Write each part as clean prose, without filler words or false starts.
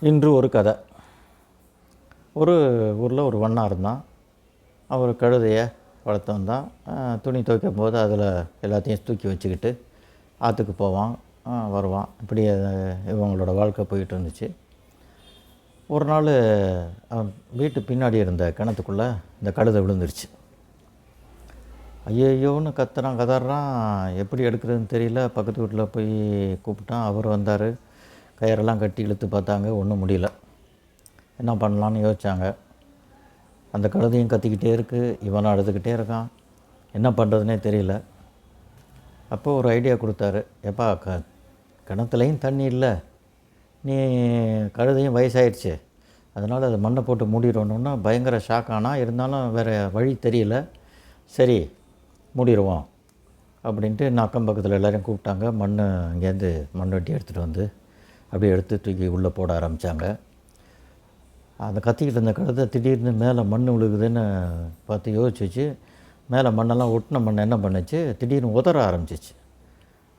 இன்று ஒரு கதை. ஒரு ஊரில் ஒரு வண்ணான் இருந்தான். அவர் கழுதையை வளர்த்து வந்தான். துணி துவைக்கும் போது அதில் எல்லாத்தையும் தூக்கி வச்சுக்கிட்டு ஆற்றுக்கு போவான், வருவான். இப்படி இவங்களோட வாழ்க்கை போயிட்டு இருந்துச்சு. ஒரு நாள் அவன் வீட்டு பின்னாடி இருந்த கிணத்துக்குள்ளே இந்த கழுதை விழுந்துருச்சு. ஐயோன்னு கதறான். எப்படி எடுக்கிறதுன்னு தெரியல. பக்கத்து வீட்டில் போய் கூப்பிட்டான். அவர் வந்தார். கயிறெல்லாம் கட்டி இழுத்து பார்த்தாங்க, ஒன்றும் முடியல. என்ன பண்ணலான்னு யோசித்தாங்க. அந்த கழுதையும் கத்திக்கிட்டே இருக்குது, இவனும் அழுதுகிட்டே இருக்கான். என்ன பண்ணுறதுனே தெரியல. அப்போ ஒரு ஐடியா கொடுத்தாரு. எப்பா, கிணத்துலையும் தண்ணி இல்லை, நீ கழுதையும் வயசாயிடுச்சு, அதனால் அதை மண்ணை போட்டு மூடிடணுன்னா பயங்கர ஷாக் ஆனால். இருந்தாலும் வேறு வழி தெரியல. சரி மூடிடுவோம் அப்படின்ட்டு அக்கம் பக்கத்தில் எல்லோரையும் கூப்பிட்டாங்க. இங்கேருந்து மண் வெட்டி எடுத்துகிட்டு வந்து அப்படியே எடுத்து தூக்கி உள்ளே போட ஆரம்பித்தாங்க. அந்த கத்திக்கிட்டு இருந்த கழுதை திடீர்னு மேலே மண் விழுகுதுன்னு பார்த்து யோசிச்சு, மேலே மண்ணெல்லாம் ஒட்டின மண் என்ன பண்ணுச்சு, திடீர்னு உதற ஆரம்பிச்சிச்சு.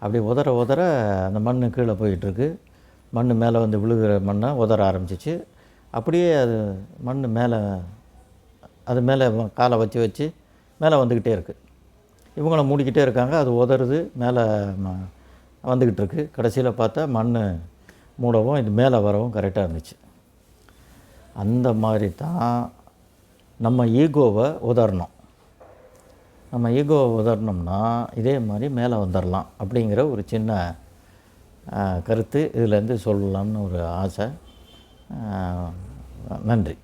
அப்படி உதற அந்த மண் கீழே போயிட்டுருக்கு. மண் மேலே வந்து விழுகிற மண்ணை உதற ஆரம்பிச்சிச்சு. அப்படியே அது மண் மேலே, அது மேலே காலை வச்சு மேலே வந்துக்கிட்டே இருக்குது. இவங்கள மூடிக்கிட்டே இருக்காங்க. அது உதறுது, மேலே வந்துக்கிட்டு இருக்குது. கடைசியில் பார்த்தா மண் மூடவும் இது மேலே வரவும் கரெக்டாக இருந்துச்சு. அந்த மாதிரி தான் நம்ம ஈகோவை உதறணும். நம்ம ஈகோவை உதறணும்னா இதே மாதிரி மேலே வந்துடலாம் அப்படிங்கிற ஒரு சின்ன கருத்து இதிலேருந்து சொல்லலாம்னு ஒரு ஆசை. நன்றி.